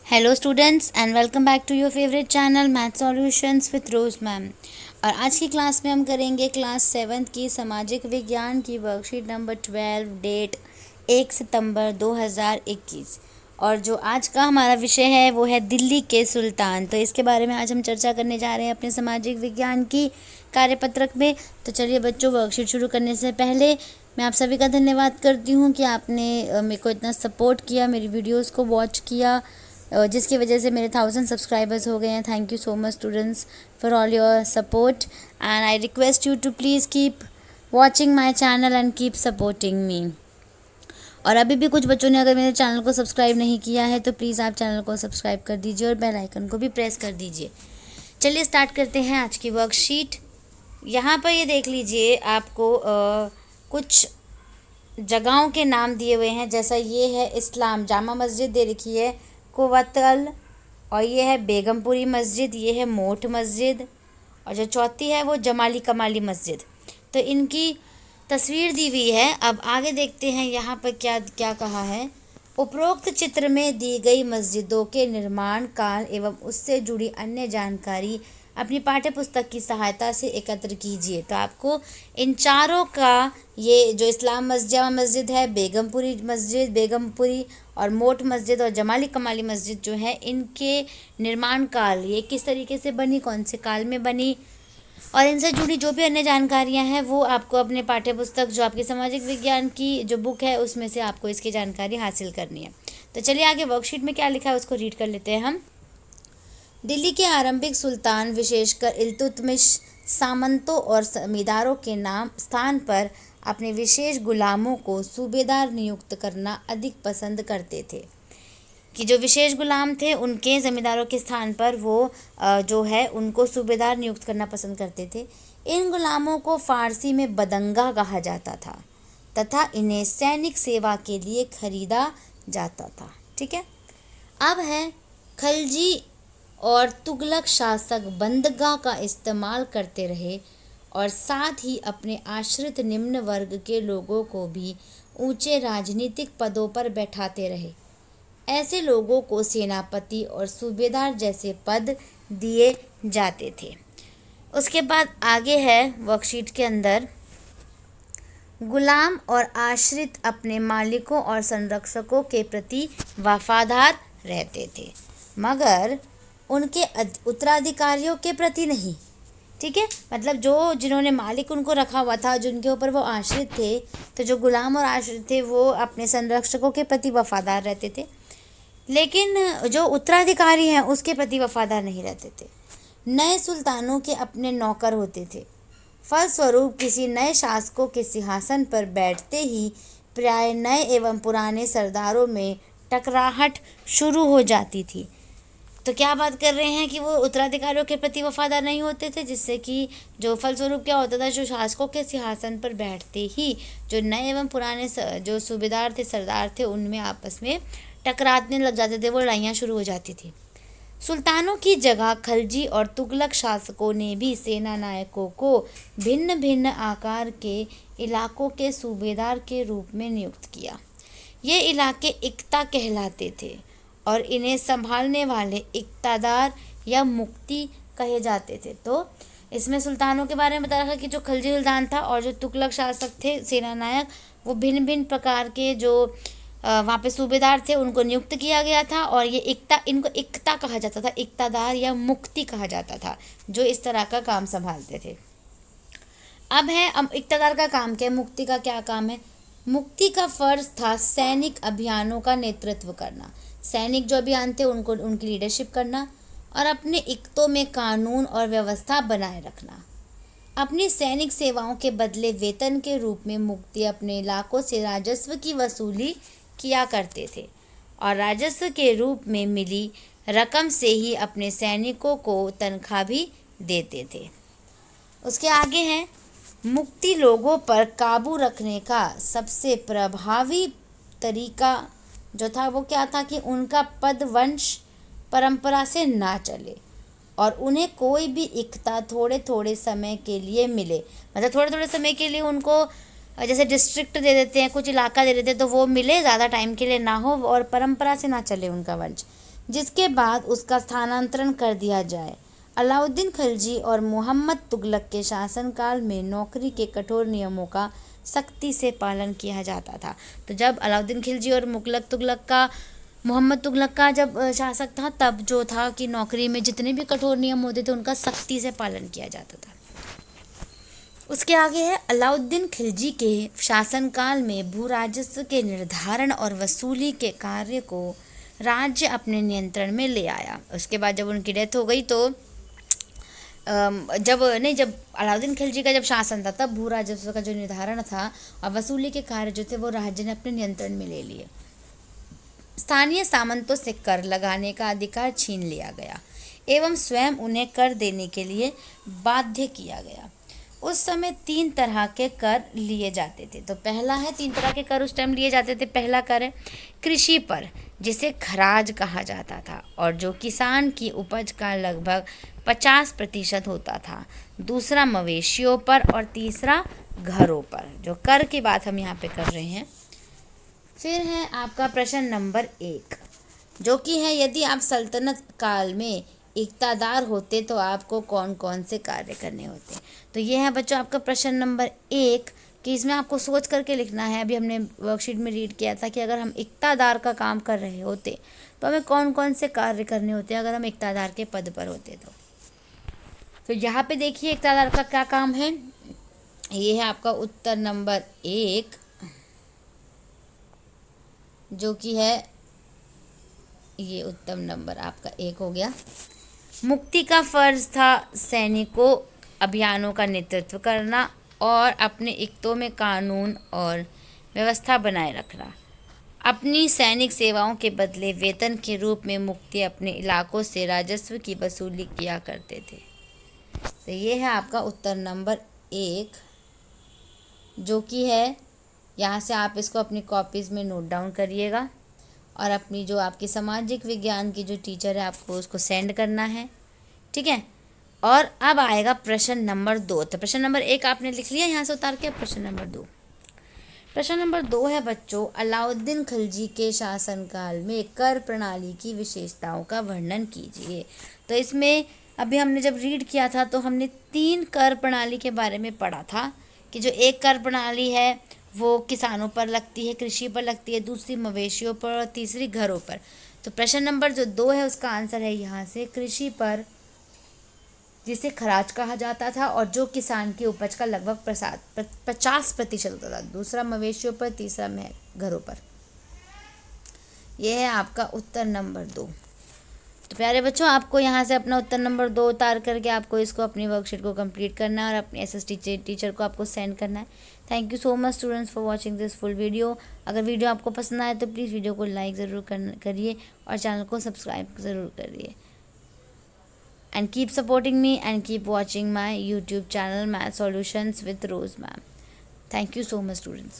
Hello students and welcome back to your favourite channel math solutions with Rose ma'am. और आज की class में हम करेंगे क्लास 7th की सामाजिक विज्ञान की वर्कशीट नंबर 12 डेट 1 सितंबर 2021। और जो आज का हमारा विषय है वो है दिल्ली के सुल्तान। तो इसके बारे में आज हम चर्चा करने जा रहे हैं अपने सामाजिक विज्ञान की कार्यपत्रक में। तो चलिए बच्चों, वर्कशीट शुरू करने से पहले मैं आप सभी का धन्यवाद करती हूँ कि आपने मेरे को इतना सपोर्ट किया, मेरी वीडियोज़ को वॉच किया, जिसकी वजह से मेरे 1000 सब्सक्राइबर्स हो गए हैं। Thank you so much students for all your support and I request you to please keep watching my channel and keep supporting me. और अभी भी कुछ बच्चों ने अगर मेरे चैनल को सब्सक्राइब नहीं किया है तो प्लीज़ आप चैनल को सब्सक्राइब कर दीजिए और बेल आइकन को भी प्रेस कर दीजिए। चलिए स्टार्ट करते हैं आज की वर्कशीट। यहाँ पर ये देख लीजिए, आपको कुछ जगहों के नाम दिए हुए हैं। जैसा ये है इस्लाम जामा मस्जिद दे रखी है कुवतल, और ये है बेगमपुरी मस्जिद, ये है मोठ मस्जिद, और जो चौथी है वो जमाली कमाली मस्जिद। तो इनकी तस्वीर दी हुई है। अब आगे देखते हैं यहाँ पर क्या क्या कहा है। उपरोक्त चित्र में दी गई मस्जिदों के निर्माण काल एवं उससे जुड़ी अन्य जानकारी अपनी पाठ्य पुस्तक की सहायता से एकत्र कीजिए। तो आपको इन चारों का, ये जो इस्लाम जामा मस्जिद है, बेगमपुरी और मोठ मस्जिद और जमाली कमाली मस्जिद जो है, इनके निर्माण काल, ये किस तरीके से बनी, कौन से काल में बनी, और इनसे जुड़ी जो भी अन्य जानकारियां हैं वो आपको अपने पाठ्य पुस्तक, जो आपकी सामाजिक विज्ञान की जो बुक है उसमें से आपको इसकी जानकारी हासिल करनी है। तो चलिए आगे वर्कशीट में क्या लिखा है उसको रीड कर लेते हैं हम। दिल्ली के आरंभिक सुल्तान, विशेषकर इल्तुतमिश, सामंतों और जमींदारों के नाम स्थान पर अपने विशेष गुलामों को सूबेदार नियुक्त करना अधिक पसंद करते थे। कि जो विशेष गुलाम थे उनके ज़मींदारों के स्थान पर वो जो है उनको सूबेदार नियुक्त करना पसंद करते थे। इन गुलामों को फ़ारसी में बदंगा कहा जाता था तथा इन्हें सैनिक सेवा के लिए खरीदा जाता था। ठीक है। अब है खलजी और तुगलक शासक बंदगा का इस्तेमाल करते रहे और साथ ही अपने आश्रित निम्न वर्ग के लोगों को भी ऊंचे राजनीतिक पदों पर बैठाते रहे। ऐसे लोगों को सेनापति और सूबेदार जैसे पद दिए जाते थे। उसके बाद आगे है वर्कशीट के अंदर, गुलाम और आश्रित अपने मालिकों और संरक्षकों के प्रति वफादार रहते थे मगर उनके उत्तराधिकारियों के प्रति नहीं। ठीक है, मतलब जो जिन्होंने मालिक उनको रखा हुआ था, जिनके ऊपर वो आश्रित थे, तो जो गुलाम और आश्रित थे वो अपने संरक्षकों के प्रति वफादार रहते थे, लेकिन जो उत्तराधिकारी हैं उसके प्रति वफादार नहीं रहते थे। नए सुल्तानों के अपने नौकर होते थे। फलस्वरूप किसी नए शासकों के सिंहासन पर बैठते ही प्राय नए एवं पुराने सरदारों में टकराहट शुरू हो जाती थी। तो क्या बात कर रहे हैं कि वो उत्तराधिकारियों के प्रति वफादार नहीं होते थे, जिससे कि जो फलस्वरूप क्या होता था, जो शासकों के सिंहासन पर बैठते ही जो नए एवं पुराने जो सूबेदार थे, सरदार थे, उनमें आपस में टकराने लग जाते थे, वो लड़ाइयाँ शुरू हो जाती थी। सुल्तानों की जगह खलजी और तुगलक शासकों ने भी सेना नायकों को भिन्न भिन्न आकार के इलाकों के सूबेदार के रूप में नियुक्त किया। ये इलाके इक्ता कहलाते थे और इन्हें संभालने वाले इक्तादार या मुक्ति कहे जाते थे। तो इसमें सुल्तानों के बारे में बता रखा कि जो खलजी सुल्तान था और जो तुगलक शासक थे, सेना नायक, वो भिन्न भिन्न प्रकार के जो वहाँ पे सूबेदार थे उनको नियुक्त किया गया था। और ये इनको इक्ता कहा जाता था, इक्तादार या मुक्ति कहा जाता था, जो इस तरह का काम संभालते थे। अब इक्तादार का काम क्या है, मुक्ति का क्या काम है। मुक्ति का फर्ज था सैनिक अभियानों का नेतृत्व करना, सैनिक जो अभियान थे उनको उनकी लीडरशिप करना और अपने इक्तों में कानून और व्यवस्था बनाए रखना। अपनी सैनिक सेवाओं के बदले वेतन के रूप में मुक्ति अपने इलाकों से राजस्व की वसूली किया करते थे और राजस्व के रूप में मिली रकम से ही अपने सैनिकों को तनख्वाह भी देते थे। उसके आगे है, मुक्ति लोगों पर काबू रखने का सबसे प्रभावी तरीका जो था वो क्या था कि उनका पद वंश परंपरा से ना चले और उन्हें कोई भी इक्ता थोड़े थोड़े समय के लिए मिले। मतलब थोड़े थोड़े समय के लिए उनको जैसे डिस्ट्रिक्ट दे देते हैं, कुछ इलाका दे देते हैं, तो वो मिले, ज़्यादा टाइम के लिए ना हो और परंपरा से ना चले उनका वंश। जिसके बाद उसका स्थानांतरण कर दिया जाए। अलाउद्दीन खिलजी और मोहम्मद तुगलक के शासनकाल में नौकरी के कठोर नियमों का सख्ती से पालन किया जाता था। तो जब अलाउद्दीन खिलजी और मोहम्मद तुगलक का जब शासक था, तब जो था कि नौकरी में जितने भी कठोर नियम होते थे उनका सख्ती से पालन किया जाता था। उसके आगे है, अलाउद्दीन खिलजी के शासनकाल में भू राजस्व के निर्धारण और वसूली के कार्य को राज्य अपने नियंत्रण में ले आया। उसके बाद जब उनकी डेथ हो गई तो जब अलाउद्दीन खिलजी का जब शासन था, तब भू राजस्व का जो निर्धारण था और वसूली के कार्य जो थे वो राज्य ने अपने नियंत्रण में ले लिए। स्थानीय सामंतों से कर लगाने का अधिकार छीन लिया गया एवं स्वयं उन्हें कर देने के लिए बाध्य किया गया। उस समय 3 तरह के कर लिए जाते थे। तो पहला है, 3 तरह के कर उस टाइम लिए जाते थे। पहला कर है कृषि पर, जिसे खराज कहा जाता था और जो किसान की उपज का लगभग 50% होता था। दूसरा मवेशियों पर और तीसरा घरों पर। जो कर की बात हम यहाँ पे कर रहे हैं। फिर है आपका प्रश्न नंबर 1, जो कि है, यदि आप सल्तनत काल में इक़्तादार होते तो आपको कौन कौन से कार्य करने होते। तो ये है बच्चों आपका प्रश्न नंबर 1, कि इसमें आपको सोच करके लिखना है। अभी हमने वर्कशीट में रीड किया था कि अगर हम इक़्तादार का काम कर रहे होते तो हमें कौन कौन से कार्य करने होते अगर हम इक़्तादार के पद पर होते तो यहाँ पे देखिए इक़्तादार का क्या काम है। ये है आपका उत्तर नंबर 1, जो कि है ये उत्तम नंबर आपका 1 हो गया। मुक्ति का फर्ज था सैनिकों अभियानों का नेतृत्व करना और अपने इक्तों में कानून और व्यवस्था बनाए रखना। अपनी सैनिक सेवाओं के बदले वेतन के रूप में मुक्ति अपने इलाकों से राजस्व की वसूली किया करते थे। तो ये है आपका उत्तर नंबर 1, जो कि है, यहाँ से आप इसको अपनी कॉपीज़ में नोट डाउन करिएगा और अपनी जो आपकी सामाजिक विज्ञान की जो टीचर है आपको उसको सेंड करना है, ठीक है। और अब आएगा प्रश्न नंबर 2। तो प्रश्न नंबर 1 आपने लिख लिया यहाँ से उतार के। प्रश्न नंबर 2, प्रश्न नंबर 2 है बच्चों, अलाउद्दीन खिलजी के शासनकाल में कर प्रणाली की विशेषताओं का वर्णन कीजिए। तो इसमें अभी हमने जब रीड किया था तो हमने 3 कर प्रणाली के बारे में पढ़ा था कि जो एक कर प्रणाली है वो किसानों पर लगती है, कृषि पर लगती है, दूसरी मवेशियों पर और तीसरी घरों पर। तो प्रश्न नंबर जो 2 है उसका आंसर है यहाँ से कृषि पर, जिसे खराज कहा जाता था और जो किसान की उपज का लगभग 50% होता था। दूसरा मवेशियों पर, तीसरा घरों पर। यह है आपका उत्तर नंबर 2। तो प्यारे बच्चों, आपको यहाँ से अपना उत्तर नंबर 2 उतार करके आपको इसको अपनी वर्कशीट को कंप्लीट करना है और अपने एसएस टीचर को आपको सेंड करना है। Thank you so much students for watching this full video. अगर वीडियो आपको पसंद आए तो प्लीज़ वीडियो को लाइक ज़रूर करिए और चैनल को सब्सक्राइब ज़रूर करिए। And keep supporting me and keep watching my YouTube channel Math Solutions with Rose Ma'am. Thank you so much students.